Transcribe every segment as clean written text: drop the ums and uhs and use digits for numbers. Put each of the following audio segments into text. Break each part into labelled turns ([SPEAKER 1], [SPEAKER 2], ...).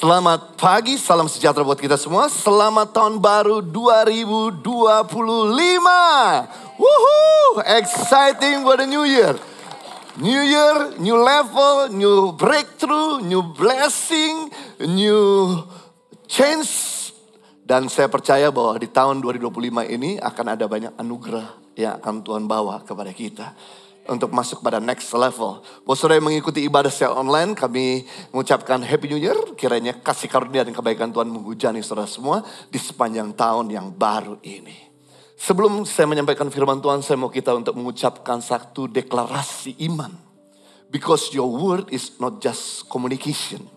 [SPEAKER 1] Selamat pagi, salam sejahtera buat kita semua. Selamat tahun baru 2025. Woohoo! Exciting for the new year. New year, new level, new breakthrough, new blessing, new change. Dan saya percaya bahwa di tahun 2025 ini akan ada banyak anugerah yang akan Tuhan bawa kepada kita untuk masuk pada next level. Buat saudara yang mengikuti ibadah secara online, kami mengucapkan Happy New Year. Kiranya kasih karunia dan kebaikan Tuhan menghujani saudara semua di sepanjang tahun yang baru ini. Sebelum saya menyampaikan firman Tuhan, saya mau kita untuk mengucapkan satu deklarasi iman. Because your word is not just communication,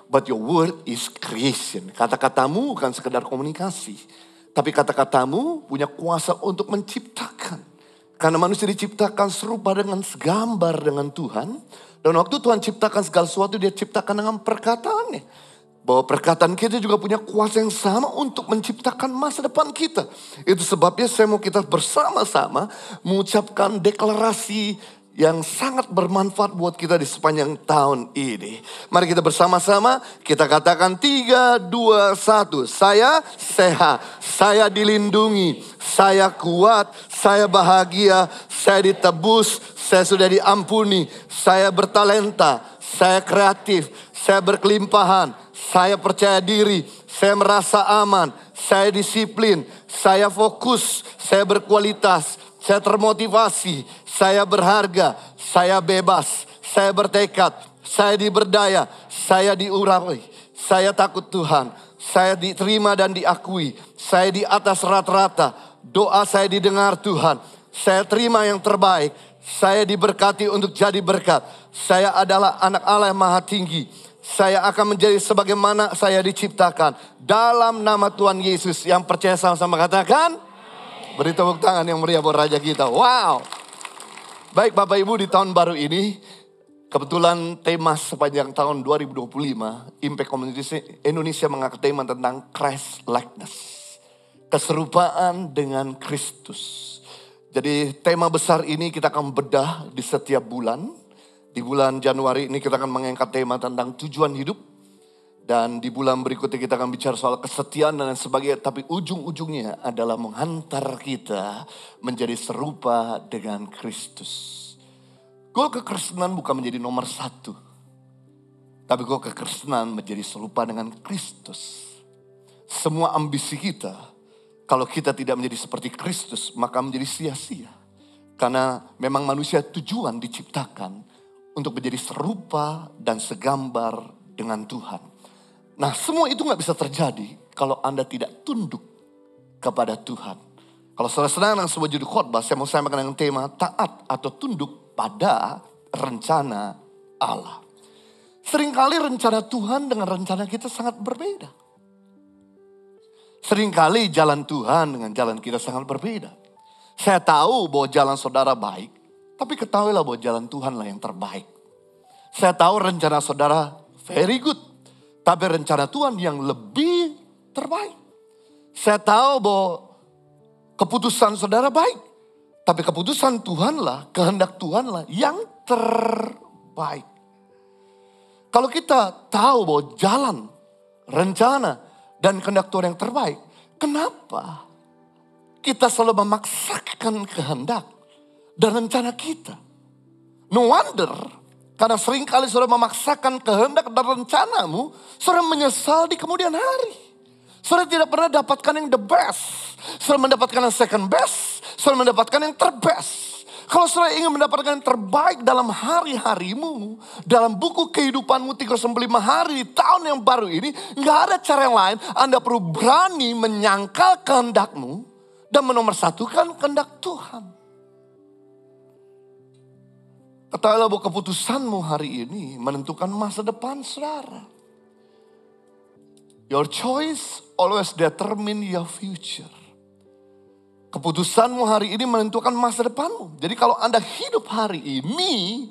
[SPEAKER 1] but your word is creation. Kata-katamu bukan sekedar komunikasi, tapi kata-katamu punya kuasa untuk menciptakan. Karena manusia diciptakan serupa dengan segambar dengan Tuhan. Dan waktu Tuhan ciptakan segala sesuatu, dia ciptakan dengan perkataannya. Bahwa perkataan kita juga punya kuasa yang sama untuk menciptakan masa depan kita. Itu sebabnya saya mau kita bersama-sama mengucapkan deklarasi yang sangat bermanfaat buat kita di sepanjang tahun ini. Mari kita bersama-sama, kita katakan 3, 2, 1. Saya sehat, saya dilindungi, saya kuat, saya bahagia, saya ditebus, saya sudah diampuni, saya bertalenta, saya kreatif, saya berkelimpahan, saya percaya diri, saya merasa aman, saya disiplin, saya fokus, saya berkualitas, saya termotivasi, saya berharga, saya bebas, saya bertekad, saya diberdaya, saya diurapi, saya takut Tuhan, saya diterima dan diakui, saya di atas rata-rata, doa saya didengar Tuhan, saya terima yang terbaik, saya diberkati untuk jadi berkat, saya adalah anak Allah yang maha tinggi, saya akan menjadi sebagaimana saya diciptakan. Dalam nama Tuhan Yesus, yang percaya sama-sama katakan. Beri tepuk tangan yang meriah buat Raja kita. Wow. Baik Bapak Ibu, di tahun baru ini, kebetulan tema sepanjang tahun 2025, Impact Community Indonesia mengangkat tema tentang Christ likeness. Keserupaan dengan Kristus. Jadi tema besar ini kita akan bedah di setiap bulan. Di bulan Januari ini kita akan mengangkat tema tentang tujuan hidup. Dan di bulan berikutnya kita akan bicara soal kesetiaan dan sebagainya. Tapi ujung-ujungnya adalah menghantar kita menjadi serupa dengan Kristus. Goal kekristenan bukan menjadi nomor 1. Tapi goal kekristenan menjadi serupa dengan Kristus. Semua ambisi kita, kalau kita tidak menjadi seperti Kristus, maka menjadi sia-sia. Karena memang manusia tujuan diciptakan untuk menjadi serupa dan segambar dengan Tuhan. Nah, semua itu gak bisa terjadi kalau Anda tidak tunduk kepada Tuhan. Kalau saudara senang dengan sebuah judul khotbah, saya mau sampaikan dengan tema taat atau tunduk pada rencana Allah. Seringkali rencana Tuhan dengan rencana kita sangat berbeda. Seringkali jalan Tuhan dengan jalan kita sangat berbeda. Saya tahu bahwa jalan saudara baik, tapi ketahuilah bahwa jalan Tuhanlah yang terbaik. Saya tahu rencana saudara very good. Tapi rencana Tuhan yang lebih terbaik. Saya tahu bahwa keputusan saudara baik. Tapi keputusan Tuhanlah, kehendak Tuhanlah yang terbaik. Kalau kita tahu bahwa jalan, rencana, dan kehendak Tuhan yang terbaik. Kenapa kita selalu memaksakan kehendak dan rencana kita? No wonder. Karena seringkali saudara memaksakan kehendak dan rencanamu, saudara menyesal di kemudian hari. Saudara tidak pernah dapatkan yang the best. Saudara mendapatkan yang second best, saudara mendapatkan yang terbest. Kalau saudara ingin mendapatkan yang terbaik dalam hari-harimu, dalam buku kehidupanmu 365 hari di tahun yang baru ini, nggak ada cara yang lain. Anda perlu berani menyangkal kehendakmu dan menomorsatukan kehendak Tuhan. Ketahuilah bahwa keputusanmu hari ini menentukan masa depan saudara. Your choice always determine your future. Keputusanmu hari ini menentukan masa depanmu. Jadi kalau Anda hidup hari ini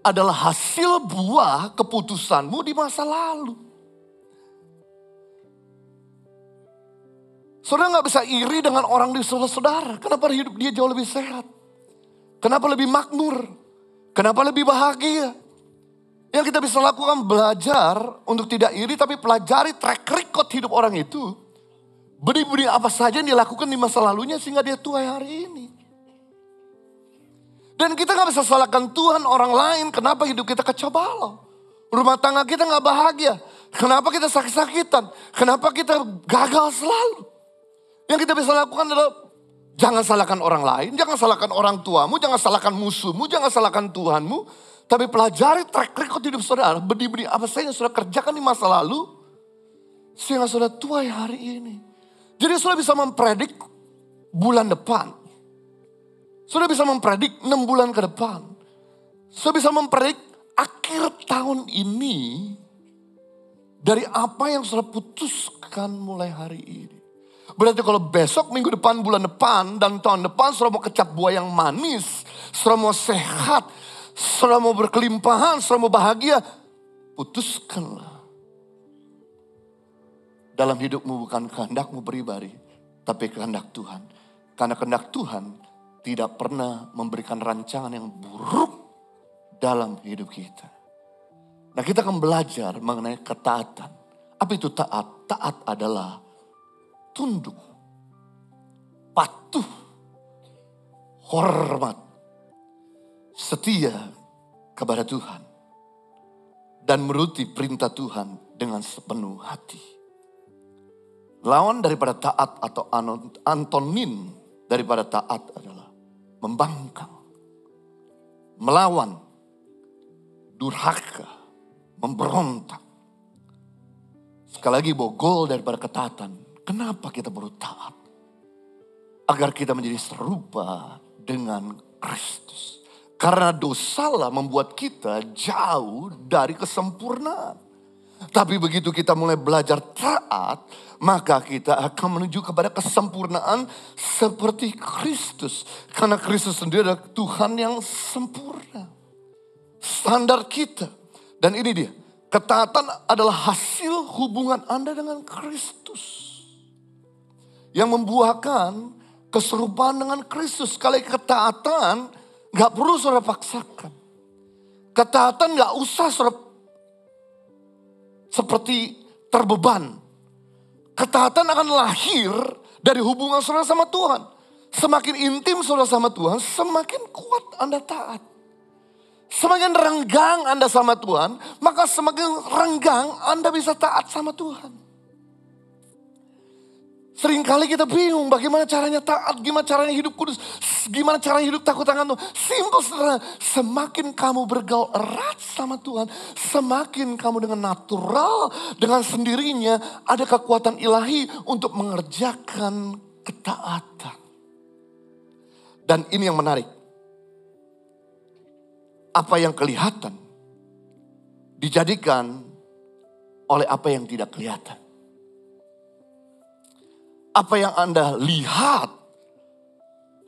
[SPEAKER 1] adalah hasil buah keputusanmu di masa lalu. Saudara gak bisa iri dengan orang di saudara. Kenapa hidup dia jauh lebih sehat? Kenapa lebih makmur? Kenapa lebih bahagia? Yang kita bisa lakukan belajar untuk tidak iri, tapi pelajari track record hidup orang itu. Benih-benih apa saja yang dilakukan di masa lalunya sehingga dia tuai hari ini. Dan kita gak bisa salahkan Tuhan orang lain kenapa hidup kita kacau balau. Rumah tangga kita gak bahagia. Kenapa kita sakit-sakitan. Kenapa kita gagal selalu. Yang kita bisa lakukan adalah jangan salahkan orang lain. Jangan salahkan orang tuamu. Jangan salahkan musuhmu. Jangan salahkan Tuhanmu. Tapi pelajari track record hidup saudara. Benih-benih apa saja yang saudara kerjakan di masa lalu. Sehingga saudara tuai hari ini. Jadi saudara bisa mempredik bulan depan. Saudara bisa mempredik 6 bulan ke depan. Saudara bisa mempredik akhir tahun ini. Dari apa yang saudara putuskan mulai hari ini. Berarti kalau besok, minggu depan, bulan depan, dan tahun depan saudara mau kecap buah yang manis. Saudara mau sehat. Saudara mau berkelimpahan, saudara mau bahagia. Putuskanlah. Dalam hidupmu bukan kehendakmu pribadi. Tapi kehendak Tuhan. Karena kehendak Tuhan tidak pernah memberikan rancangan yang buruk dalam hidup kita. Nah, kita akan belajar mengenai ketaatan. Apa itu taat? Taat adalah tunduk, patuh, hormat, setia kepada Tuhan. Dan menuruti perintah Tuhan dengan sepenuh hati. Lawan daripada taat atau antonin daripada taat adalah membangkang, melawan, durhaka, memberontak. Sekali lagi bahwa goal daripada ketaatan. Kenapa kita perlu taat? Agar kita menjadi serupa dengan Kristus. Karena dosalah membuat kita jauh dari kesempurnaan. Tapi begitu kita mulai belajar taat, maka kita akan menuju kepada kesempurnaan seperti Kristus. Karena Kristus sendiri adalah Tuhan yang sempurna. Standar kita. Dan ini dia, ketaatan adalah hasil hubungan Anda dengan Kristus. Yang membuahkan keserupaan dengan Kristus. Kalau ketaatan gak perlu saudara paksakan. Ketaatan gak usah saudara seperti terbeban. Ketaatan akan lahir dari hubungan saudara sama Tuhan. Semakin intim saudara sama Tuhan, semakin kuat Anda taat. Semakin renggang Anda sama Tuhan, maka semakin renggang Anda bisa taat sama Tuhan. Seringkali kita bingung bagaimana caranya taat, gimana caranya hidup kudus, gimana caranya hidup takut akan Tuhan. Simpel saudara, semakin kamu bergaul erat sama Tuhan, semakin kamu dengan natural, dengan sendirinya ada kekuatan ilahi untuk mengerjakan ketaatan. Dan ini yang menarik. Apa yang kelihatan dijadikan oleh apa yang tidak kelihatan. Apa yang Anda lihat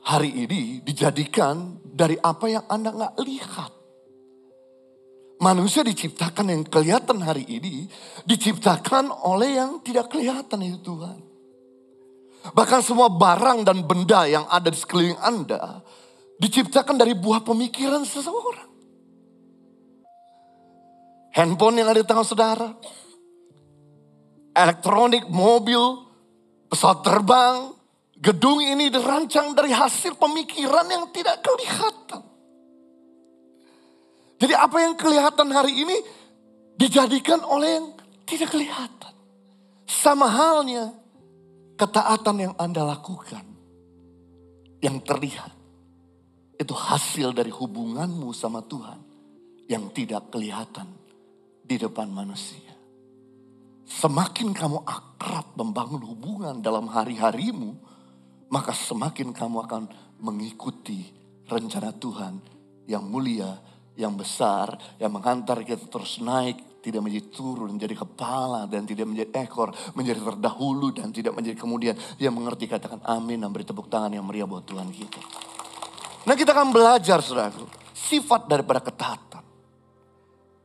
[SPEAKER 1] hari ini dijadikan dari apa yang Anda gak lihat. Manusia diciptakan yang kelihatan hari ini, diciptakan oleh yang tidak kelihatan itu Tuhan. Bahkan semua barang dan benda yang ada di sekeliling Anda, diciptakan dari buah pemikiran seseorang. Handphone yang ada di tangan saudara, elektronik, mobil, pesawat terbang, gedung ini dirancang dari hasil pemikiran yang tidak kelihatan. Jadi apa yang kelihatan hari ini dijadikan oleh yang tidak kelihatan. Sama halnya ketaatan yang Anda lakukan, yang terlihat, itu hasil dari hubunganmu sama Tuhan yang tidak kelihatan di depan manusia. Semakin kamu akrab membangun hubungan dalam hari-harimu, maka semakin kamu akan mengikuti rencana Tuhan yang mulia, yang besar, yang menghantar kita terus naik, tidak menjadi turun, menjadi kepala dan tidak menjadi ekor, menjadi terdahulu dan tidak menjadi kemudian. Dia mengerti, katakan amin dan beri tepuk tangan yang meriah buat Tuhan kita. Nah, kita akan belajar saudaraku, sifat daripada ketaatan.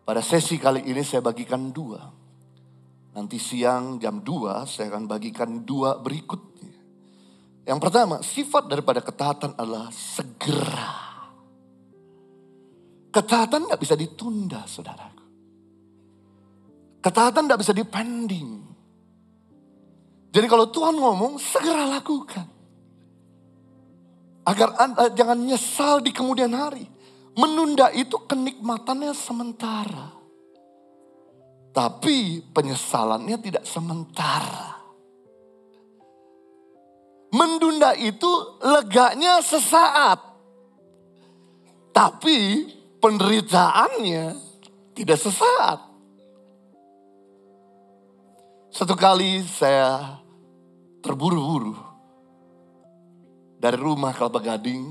[SPEAKER 1] Pada sesi kali ini saya bagikan 2. Nanti siang jam 2 saya akan bagikan 2 berikutnya. Yang pertama, sifat daripada ketaatan adalah segera. Ketaatan gak bisa ditunda saudaraku. Ketaatan tidak bisa dipending. Jadi kalau Tuhan ngomong, segera lakukan. Agar Anda jangan nyesal di kemudian hari. Menunda itu kenikmatannya sementara. Tapi penyesalannya tidak sementara. Menunda itu leganya sesaat. Tapi penderitaannya tidak sesaat. Satu kali saya terburu-buru dari rumah Kelapa Gading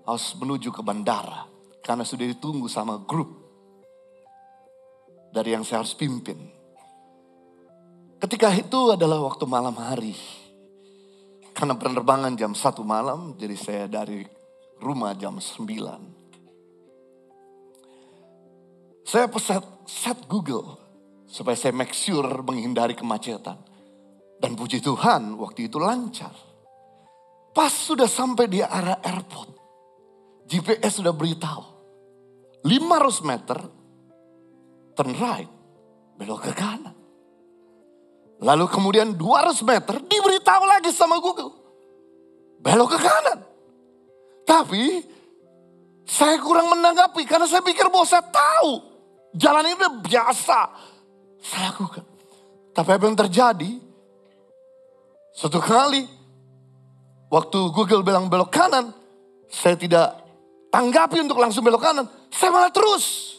[SPEAKER 1] harus menuju ke bandara. Karena sudah ditunggu sama grup dari yang saya harus pimpin. Ketika itu adalah waktu malam hari. Karena penerbangan jam 1 malam, jadi saya dari rumah jam 9. Saya set Google supaya saya make sure menghindari kemacetan. Dan puji Tuhan waktu itu lancar. Pas sudah sampai di area airport, GPS sudah beritahu. 500 meter, turn right, belok ke kanan. Lalu kemudian 200 meter diberitahu lagi sama Google. Belok ke kanan. Tapi saya kurang menanggapi karena saya pikir bahwa saya tahu. Jalan ini udah biasa. Saya lakukan. Tapi apa yang terjadi? Suatu kali waktu Google bilang belok kanan, saya tidak tanggapi untuk langsung belok kanan. Saya malah terus.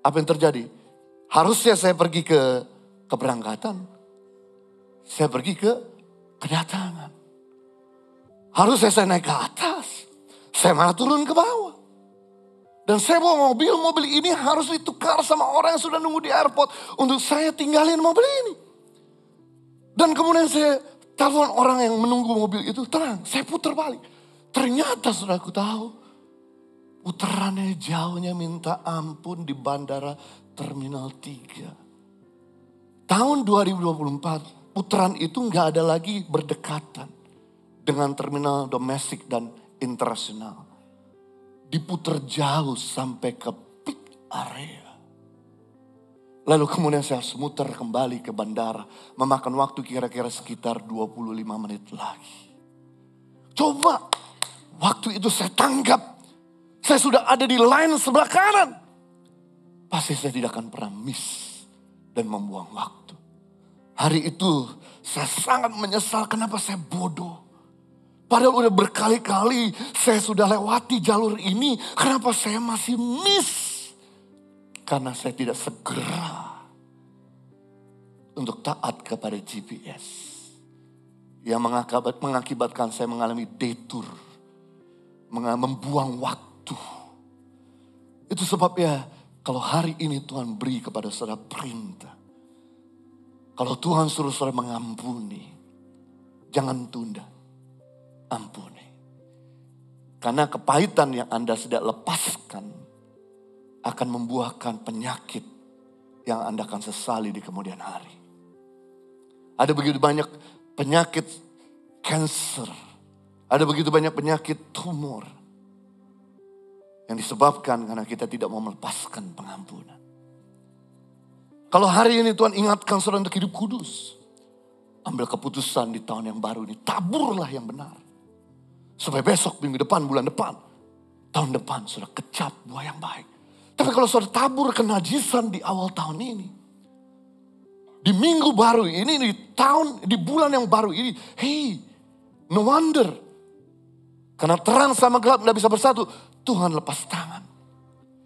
[SPEAKER 1] Apa yang terjadi? Harusnya saya pergi ke keberangkatan. Saya pergi ke kedatangan. Harusnya saya naik ke atas. Saya malah turun ke bawah. Dan saya bawa mobil ini harus ditukar sama orang yang sudah nunggu di airport. Untuk saya tinggalin mobil ini. Dan kemudian saya telepon orang yang menunggu mobil itu. Tenang, saya putar balik. Ternyata sudah aku tahu. Putarannya jauhnya minta ampun di bandara Terminal 3. Tahun 2024, putaran itu nggak ada lagi berdekatan dengan terminal domestik dan internasional. Diputar jauh sampai ke peak area. Lalu kemudian saya harus muter kembali ke bandara. Memakan waktu kira-kira sekitar 25 menit lagi. Coba waktu itu saya tanggap. Saya sudah ada di line sebelah kanan. Pasti saya tidak akan pernah miss dan membuang waktu. Hari itu saya sangat menyesal kenapa saya bodoh. Padahal udah berkali-kali saya sudah lewati jalur ini. Kenapa saya masih miss? Karena saya tidak segera untuk taat kepada GPS. Yang mengakibatkan saya mengalami detour. Membuang waktu. Itu sebabnya kalau hari ini Tuhan beri kepada saudara perintah. Kalau Tuhan suruh saudara mengampuni. Jangan tunda. Ampuni. Karena kepahitan yang Anda sudah lepaskan akan membuahkan penyakit yang Anda akan sesali di kemudian hari. Ada begitu banyak penyakit kanker. Ada begitu banyak penyakit tumor. Yang disebabkan karena kita tidak mau melepaskan pengampunan. Kalau hari ini Tuhan ingatkan saudara untuk hidup kudus. Ambil keputusan di tahun yang baru ini. Taburlah yang benar. Supaya besok, minggu depan, bulan depan, tahun depan sudah kecap buah yang baik. Tapi kalau sudah tabur kenajisan di awal tahun ini. Di minggu baru ini, di bulan yang baru ini. Hey, no wonder. Karena terang sama gelap tidak bisa bersatu. Tuhan lepas tangan.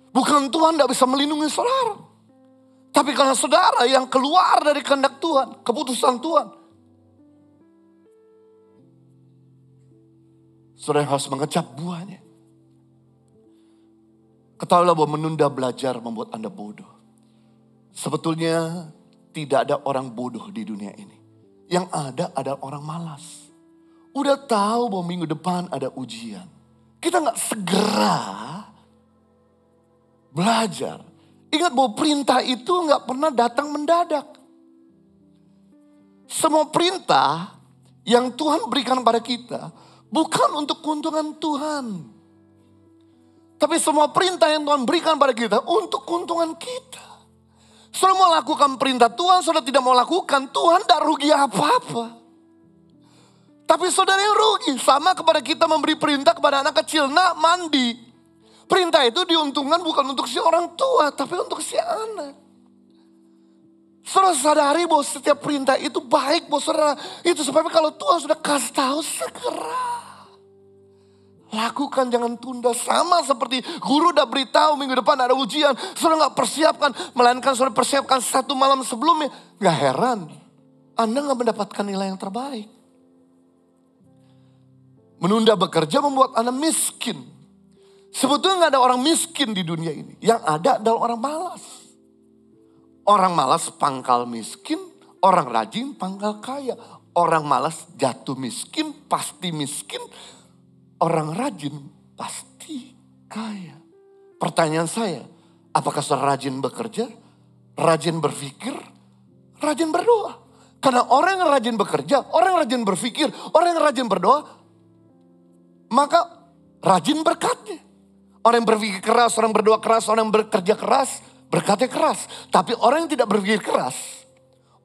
[SPEAKER 1] Bukan Tuhan tidak bisa melindungi saudara. Tapi karena saudara yang keluar dari kehendak Tuhan, keputusan Tuhan. Saudara harus mengecap buahnya. Ketahuilah bahwa menunda belajar membuat Anda bodoh. Sebetulnya tidak ada orang bodoh di dunia ini. Yang ada orang malas. Udah tahu bahwa minggu depan ada ujian. Kita gak segera belajar. Ingat bahwa perintah itu gak pernah datang mendadak. Semua perintah yang Tuhan berikan pada kita bukan untuk keuntungan Tuhan. Tapi semua perintah yang Tuhan berikan pada kita untuk keuntungan kita. Saudara mau lakukan perintah Tuhan, saudara tidak mau lakukan, Tuhan tidak rugi apa-apa. Tapi saudara yang rugi, sama kepada kita memberi perintah kepada anak kecil, nak mandi. Perintah itu diuntungkan bukan untuk si orang tua, tapi untuk si anak. Saudara sadari bahwa setiap perintah itu baik buat saudara. Itu sebabnya kalau Tuhan sudah kasih tahu, segera lakukan, jangan tunda. Sama seperti guru udah beritahu minggu depan ada ujian. Saudara gak persiapkan, melainkan saudara persiapkan satu malam sebelumnya. Gak heran, Anda gak mendapatkan nilai yang terbaik. Menunda bekerja membuat Anda miskin. Sebetulnya gak ada orang miskin di dunia ini. Yang ada adalah orang malas. Orang malas pangkal miskin, orang rajin pangkal kaya. Orang malas jatuh miskin, pasti miskin. Orang rajin pasti kaya. Pertanyaan saya, apakah saudara rajin bekerja, rajin berpikir, rajin berdoa? Karena orang yang rajin bekerja, orang yang rajin berpikir, orang yang rajin berdoa, maka rajin berkatnya. Orang yang berpikir keras, orang yang berdoa keras, orang yang bekerja keras, berkatnya keras. Tapi orang yang tidak berpikir keras,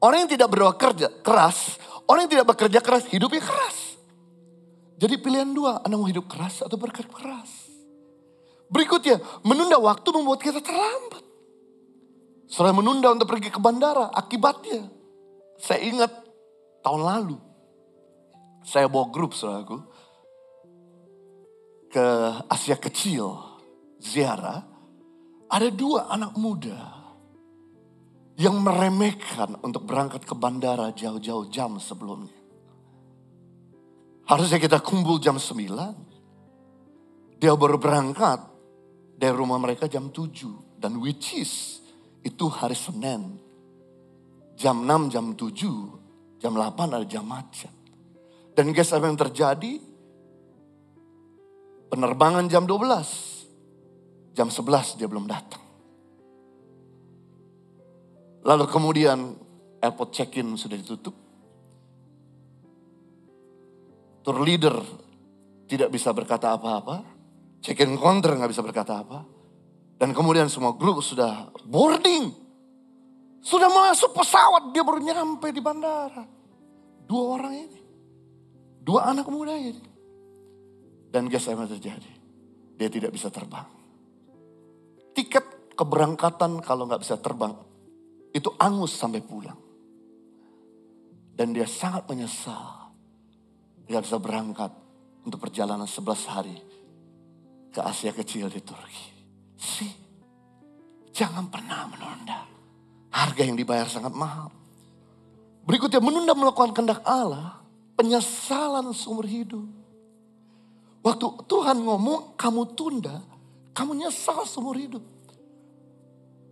[SPEAKER 1] orang yang tidak berdoa kerja keras, orang yang tidak bekerja keras, hidupnya keras. Jadi pilihan dua, Anda mau hidup keras atau berkat keras. Berikutnya, menunda waktu membuat kita terlambat. Saudara menunda untuk pergi ke bandara, akibatnya. Saya ingat tahun lalu, saya bawa grup saudaraku ke Asia Kecil, ziarah. Ada 2 anak muda yang meremehkan untuk berangkat ke bandara jauh-jauh jam sebelumnya. Harusnya kita kumpul jam 9. Dia baru berangkat dari rumah mereka jam 7. Dan which is itu hari Senin. Jam 6, jam 7, jam 8 ada jam macet. Dan guys apa yang terjadi? Penerbangan jam 12. Jam 11 dia belum datang. Lalu kemudian airport check-in sudah ditutup. Tour leader tidak bisa berkata apa-apa. Check-in counter gak bisa berkata apa. Dan kemudian semua grup sudah boarding. Sudah masuk pesawat, dia baru nyampe di bandara. 2 orang ini. 2 anak muda ini. Dan guys apa yang terjadi? Dia tidak bisa terbang. Tiket keberangkatan kalau gak bisa terbang, itu angus sampai pulang. Dan dia sangat menyesal. Dia bisa berangkat untuk perjalanan 11 hari ke Asia Kecil di Turki. Jangan pernah menunda. Harga yang dibayar sangat mahal. Berikutnya menunda melakukan kehendak Allah. Penyesalan seumur hidup. Waktu Tuhan ngomong kamu tunda, kamu nyesal seumur hidup.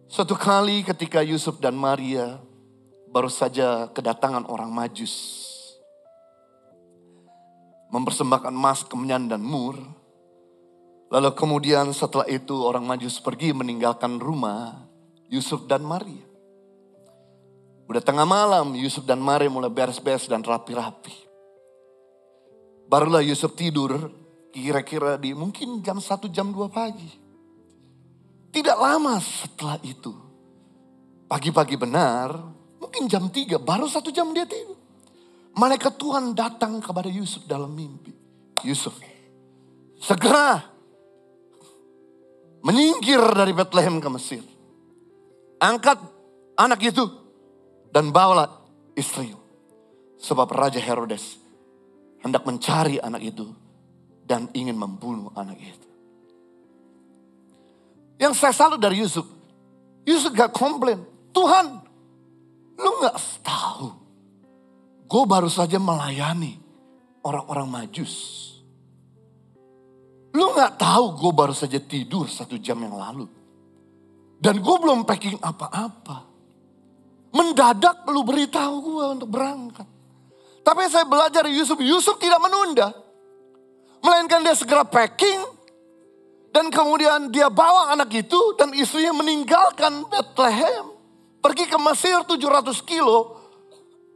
[SPEAKER 1] Suatu kali ketika Yusuf dan Maria baru saja kedatangan orang Majus. Mempersembahkan emas, kemenyan dan mur. Lalu kemudian setelah itu orang Majus pergi meninggalkan rumah Yusuf dan Maria. Udah tengah malam Yusuf dan Maria mulai beres-beres dan rapi-rapi. Barulah Yusuf tidur kira-kira di mungkin jam 1 jam 2 pagi. Tidak lama setelah itu. Pagi-pagi benar mungkin jam 3 baru 1 jam dia tidur. Malaikat Tuhan datang kepada Yusuf dalam mimpi. Yusuf, segera menyingkir dari Bethlehem ke Mesir. Angkat anak itu dan bawalah istrimu. Sebab Raja Herodes hendak mencari anak itu dan ingin membunuh anak itu. Yang saya salut dari Yusuf gak komplain. Tuhan, lu gak tahu. Gue baru saja melayani orang-orang Majus. Lu gak tahu gue baru saja tidur 1 jam yang lalu. Dan gue belum packing apa-apa. Mendadak lu beritahu gue untuk berangkat. Tapi saya belajar dari Yusuf tidak menunda. Melainkan dia segera packing. Dan kemudian dia bawa anak itu dan istrinya meninggalkan Bethlehem. Pergi ke Mesir 700 kilo.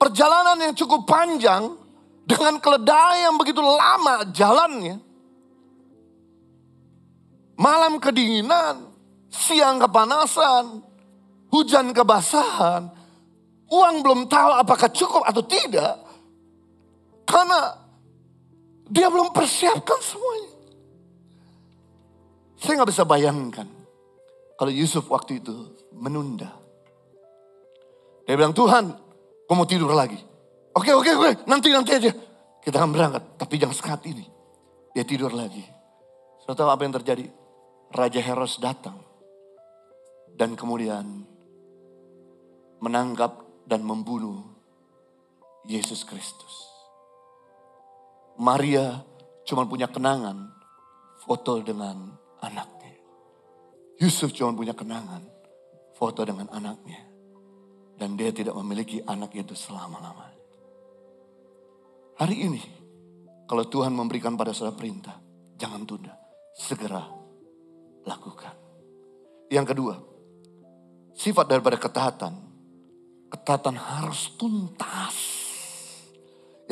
[SPEAKER 1] Perjalanan yang cukup panjang dengan keledai yang begitu lama jalannya. Malam kedinginan, siang kepanasan. hujan kebasahan, uang belum tahu apakah cukup atau tidak. Karena dia belum persiapkan semuanya. Saya nggak bisa bayangkan kalau Yusuf waktu itu menunda. Dia bilang, Tuhan, gue mau tidur lagi. Oke, nanti aja. Kita akan berangkat, tapi jangan saat ini. Dia tidur lagi. Saudara tahu apa yang terjadi? Raja Herodes datang. Dan kemudian menangkap dan membunuh Yesus Kristus. Maria cuma punya kenangan foto dengan anaknya. Yusuf cuma punya kenangan foto dengan anaknya. Dan dia tidak memiliki anak itu selama-lamanya. Hari ini, kalau Tuhan memberikan pada saudara perintah, jangan tunda, segera lakukan. Yang kedua, sifat daripada ketaatan. Ketaatan harus tuntas.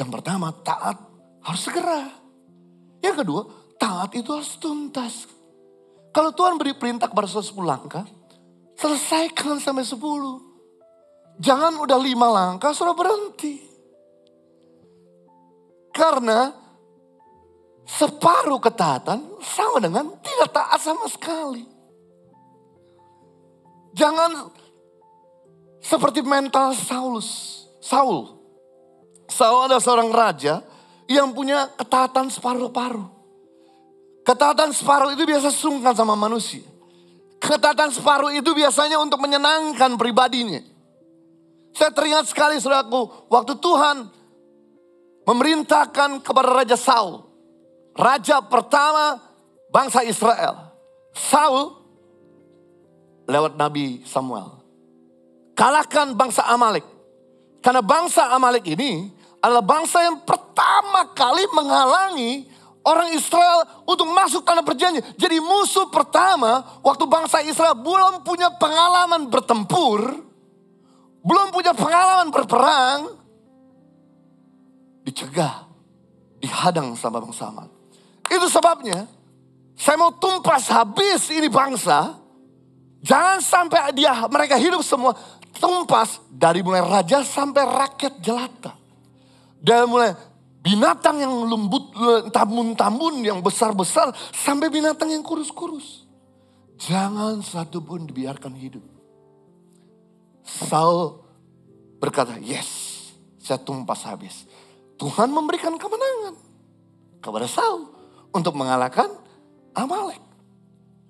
[SPEAKER 1] Yang pertama, taat harus segera. Yang kedua, taat itu harus tuntas. Kalau Tuhan beri perintah kepada saudara 10 langkah, selesaikan sampai 10. Jangan udah 5 langkah sudah berhenti. Karena separuh ketaatan sama dengan tidak taat sama sekali. Jangan seperti mental Saul. Saul adalah seorang raja yang punya ketaatan separuh-paruh. Ketaatan separuh itu biasa sungkan sama manusia. Ketaatan separuh itu biasanya untuk menyenangkan pribadinya. Saya teringat sekali saudaraku, waktu Tuhan memerintahkan kepada Raja Saul. Raja pertama bangsa Israel. Saul lewat Nabi Samuel. Kalahkan bangsa Amalek. Karena bangsa Amalek ini adalah bangsa yang pertama kali menghalangi orang Israel untuk masuk tanah perjanjian. Jadi musuh pertama waktu bangsa Israel belum punya pengalaman bertempur. Belum punya pengalaman berperang. Dicegah. Dihadang sama bangsa Amalek. Itu sebabnya saya mau tumpas habis ini bangsa. Jangan sampai mereka hidup semua. Tumpas dari mulai raja sampai rakyat jelata. Dari mulai binatang yang lembut, tambun-tambun yang besar-besar. Sampai binatang yang kurus-kurus. Jangan satu pun dibiarkan hidup. Saul berkata, yes, saya tumpas habis. Tuhan memberikan kemenangan kepada Saul untuk mengalahkan Amalek.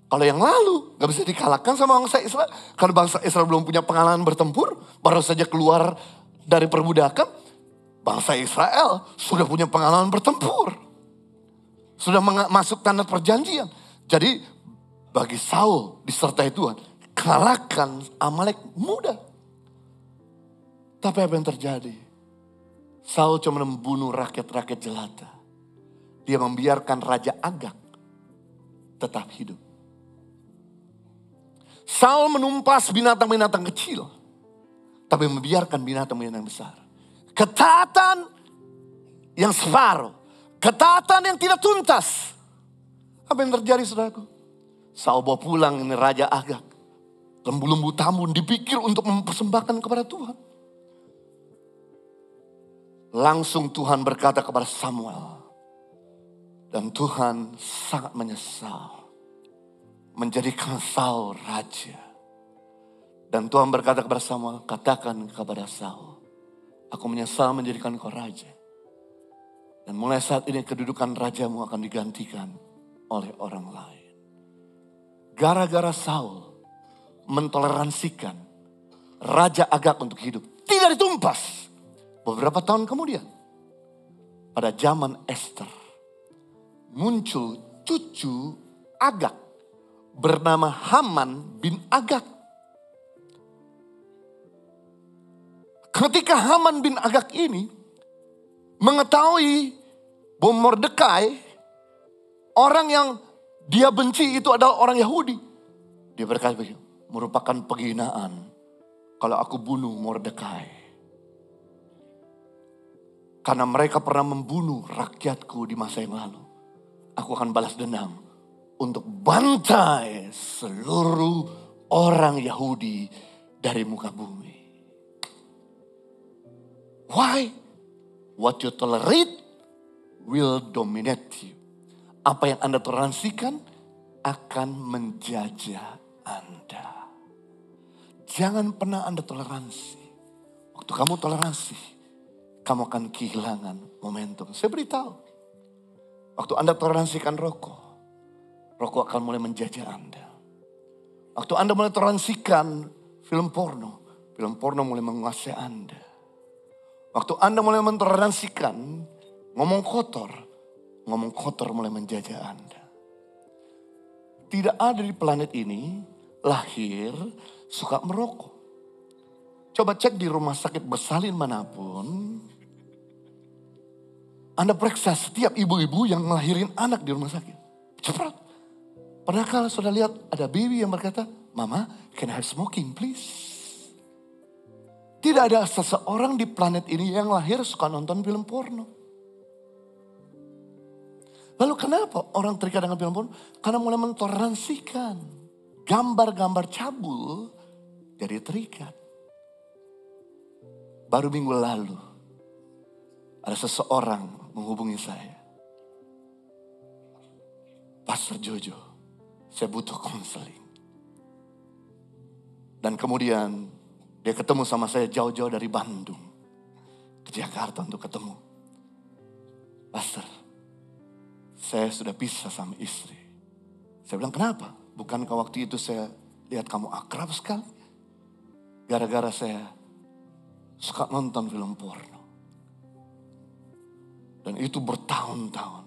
[SPEAKER 1] Kalau yang lalu gak bisa dikalahkan sama bangsa Israel. Karena bangsa Israel belum punya pengalaman bertempur. Baru saja keluar dari perbudakan. Bangsa Israel sudah punya pengalaman bertempur. Sudah masuk tanah perjanjian. Jadi bagi Saul disertai Tuhan. Kalahkan Amalek mudah. Tapi apa yang terjadi? Saul cuma membunuh rakyat-rakyat jelata. Dia membiarkan Raja Agag tetap hidup. Saul menumpas binatang-binatang kecil. Tapi membiarkan binatang-binatang besar. Ketaatan yang separuh. Ketaatan yang tidak tuntas. Apa yang terjadi saudaraku? Saul bawa pulang ini Raja Agag. Lembu-lembu tambun dipikir untuk mempersembahkan kepada Tuhan. Langsung Tuhan berkata kepada Samuel. Dan Tuhan sangat menyesal. Menjadikan Saul raja. Dan Tuhan berkata kepada Samuel, katakan kepada Saul, aku menyesal menjadikan kau raja. Dan mulai saat ini kedudukan rajamu akan digantikan oleh orang lain. Gara-gara Saul mentoleransikan Raja Agag untuk hidup. Tidak ditumpas. Beberapa tahun kemudian, pada zaman Esther, muncul cucu Agag bernama Haman bin Agag. Ketika Haman bin Agag ini mengetahui bahwa Mordekai, orang yang dia benci itu adalah orang Yahudi. Dia berkata begini, merupakan penghinaan kalau aku bunuh Mordekai. Karena mereka pernah membunuh rakyatku di masa yang lalu. Aku akan balas dendam untuk bantai seluruh orang Yahudi dari muka bumi. Why? What you tolerate will dominate you. Apa yang Anda toleransikan akan menjajah Anda. Jangan pernah Anda toleransi. Waktu kamu toleransi, kamu akan kehilangan momentum. Saya beritahu, waktu Anda toleransikan rokok, rokok akan mulai menjajah Anda. Waktu Anda mulai toleransikan film porno mulai menguasai Anda. Waktu Anda mulai mentoleransikan ngomong kotor mulai menjajah Anda. Tidak ada di planet ini lahir suka merokok. Coba cek di rumah sakit bersalin manapun. Anda periksa setiap ibu-ibu yang ngelahirin anak di rumah sakit. Cepat. Pernahkah sudah lihat ada baby yang berkata, Mama, can I have smoking please? Tidak ada seseorang di planet ini yang lahir suka nonton film porno. Lalu kenapa orang terikat dengan film porno? Karena mulai mentoleransikan gambar-gambar cabul jadi terikat. Baru minggu lalu ada seseorang menghubungi saya. Pastor Jojo, saya butuh konseling. Dan kemudian dia ketemu sama saya jauh-jauh dari Bandung ke Jakarta untuk ketemu. Pastor, saya sudah pisah sama istri. Saya bilang, kenapa? Bukankah waktu itu saya lihat kamu akrab sekali? Gara-gara saya suka nonton film porno. Dan itu bertahun-tahun.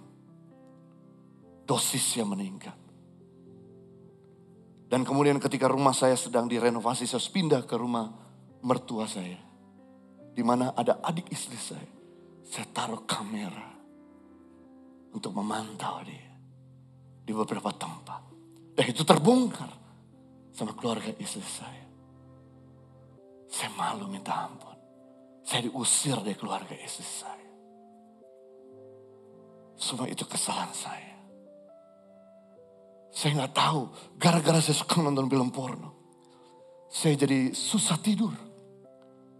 [SPEAKER 1] Dosisnya meningkat. Dan kemudian ketika rumah saya sedang direnovasi, saya pindah ke rumah mertua saya. Di mana ada adik istri saya. Saya taruh kamera untuk memantau dia di beberapa tempat. Dan itu terbongkar sama keluarga istri saya. Saya malu minta ampun. Saya diusir dari keluarga istri saya. Semua itu kesalahan saya. Saya gak tahu, gara-gara saya suka nonton film porno. Saya jadi susah tidur.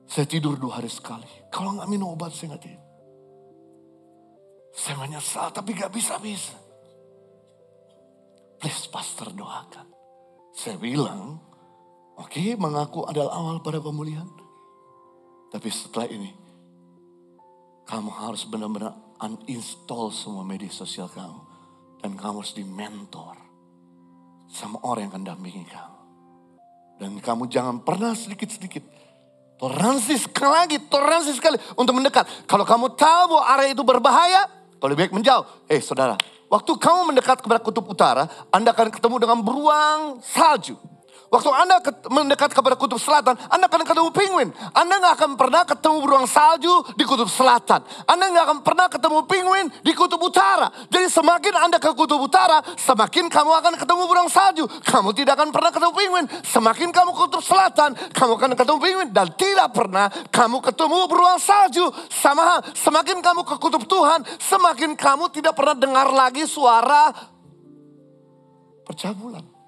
[SPEAKER 1] Saya tidur 2 hari sekali. Kalau gak minum obat saya gak tidur. Saya menyesal tapi gak bisa-bisa. Please pastor doakan. Saya bilang, oke, mengaku adalah awal pada pemulihan. Tapi setelah ini, kamu harus benar-benar uninstall semua media sosial kamu. Dan kamu harus di-mentor sama orang yang akan dampingi kamu. Dan kamu jangan pernah sedikit-sedikit. Toleransi sekali untuk mendekat. Kalau kamu tahu bahwa area itu berbahaya, lebih baik menjauh. Saudara, waktu kamu mendekat kepada kutub utara, Anda akan ketemu dengan beruang salju. Waktu Anda mendekat kepada kutub selatan, Anda akan ketemu penguin. Anda gak akan pernah ketemu beruang salju di kutub selatan. Anda gak akan pernah ketemu penguin di kutub utara. Jadi semakin Anda ke kutub utara, semakin kamu akan ketemu beruang salju. Kamu tidak akan pernah ketemu penguin. Semakin kamu ke kutub selatan, kamu akan ketemu penguin. Dan tidak pernah kamu ketemu beruang salju. Sama hal, semakin kamu ke kutub Tuhan, semakin kamu tidak pernah dengar lagi suara percabulan.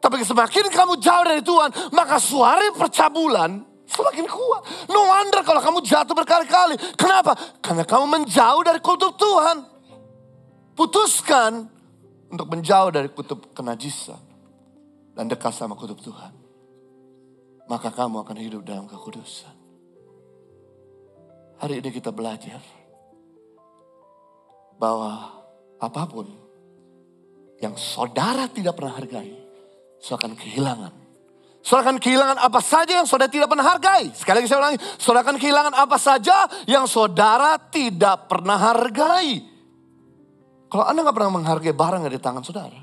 [SPEAKER 1] Tapi semakin kamu jauh dari Tuhan, maka suara percabulan semakin kuat. No wonder kalau kamu jatuh berkali-kali. Kenapa? Karena kamu menjauh dari kutub Tuhan. Putuskan untuk menjauh dari kutub kenajisan. Dan dekat sama kutub Tuhan. Maka kamu akan hidup dalam kekudusan. Hari ini kita belajar bahwa apapun yang saudara tidak pernah hargai, saudara akan kehilangan. Saudara akan kehilangan apa saja yang saudara tidak pernah hargai. Sekali lagi saya ulangi, saudara akan kehilangan apa saja yang saudara tidak pernah hargai. Kalau Anda gak pernah menghargai barang yang di tangan saudara,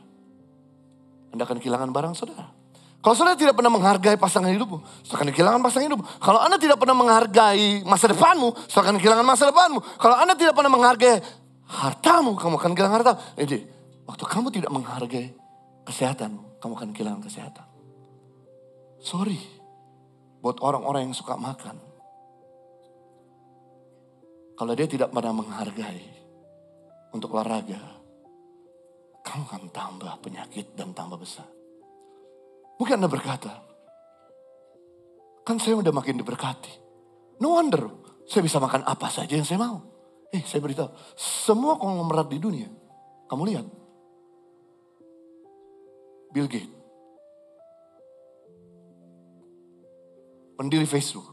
[SPEAKER 1] Anda akan kehilangan barang saudara. Kalau saudara tidak pernah menghargai pasangan hidupmu, saudara akan kehilangan pasangan hidupmu. Kalau Anda tidak pernah menghargai masa depanmu, saudara akan kehilangan masa depanmu. Kalau Anda tidak pernah menghargai hartamu, kamu akan kehilangan hartamu. Jadi, waktu kamu tidak menghargai kesehatanmu, kamu akan kehilangan kesehatan. Sorry, buat orang-orang yang suka makan. Kalau dia tidak pernah menghargai untuk olahraga, kamu akan tambah penyakit dan tambah besar. Mungkin Anda berkata, Kan saya udah makin diberkati. No wonder saya bisa makan apa saja yang saya mau. Saya beritahu, semua konglomerat di dunia, kamu lihat. Bill Gates, pendiri Facebook,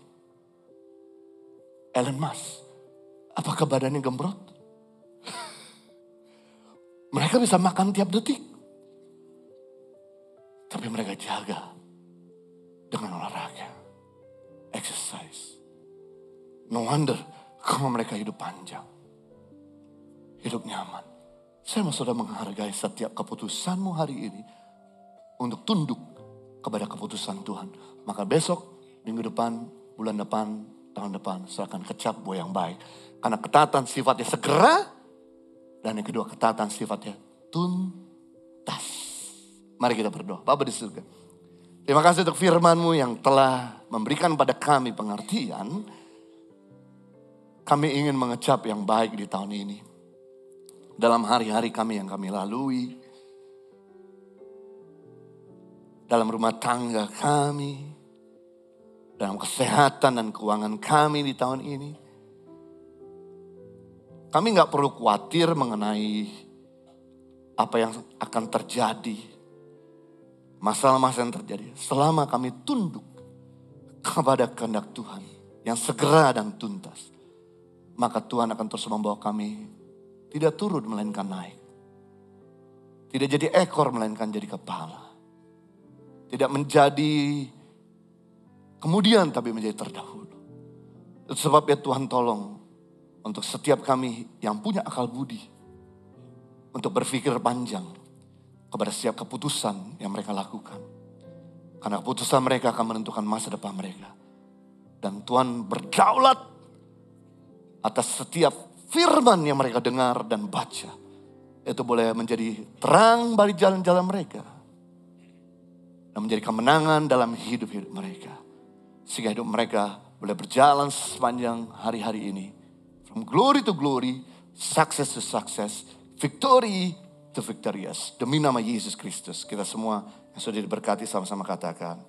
[SPEAKER 1] Elon Musk, apakah badannya gembrot? Mereka bisa makan tiap detik. Tapi mereka jaga dengan olahraga, exercise. No wonder kalau mereka hidup panjang, hidup nyaman. Saya mau saudara menghargai setiap keputusanmu hari ini untuk tunduk kepada keputusan Tuhan. Maka besok, minggu depan, bulan depan, tahun depan, serahkan kecap buah yang baik. Karena ketaatan sifatnya segera, dan yang kedua ketaatan sifatnya tuntas. Mari kita berdoa. Bapa di surga, terima kasih untuk firman-Mu yang telah memberikan pada kami pengertian. Kami ingin mengecap yang baik di tahun ini. Dalam hari-hari kami yang kami lalui. Dalam rumah tangga kami. Dalam kesehatan dan keuangan kami di tahun ini. Kami gak perlu khawatir mengenai apa yang akan terjadi. Masalah-masalah yang terjadi. Selama kami tunduk kepada kehendak Tuhan yang segera dan tuntas. Maka Tuhan akan terus membawa kami tidak turun melainkan naik. Tidak jadi ekor melainkan jadi kepala. Tidak menjadi kemudian tapi menjadi terdahulu. Itu sebabnya Tuhan tolong untuk setiap kami yang punya akal budi. Untuk berpikir panjang kepada setiap keputusan yang mereka lakukan. Karena keputusan mereka akan menentukan masa depan mereka. Dan Tuhan berdaulat atas setiap firman yang mereka dengar dan baca. Itu boleh menjadi terang bagi jalan-jalan mereka. Dan menjadi kemenangan dalam hidup-hidup mereka. Sehingga hidup mereka boleh berjalan sepanjang hari-hari ini. From glory to glory, success to success, victory to victorious. Demi nama Yesus Kristus, kita semua yang sudah diberkati sama-sama katakan.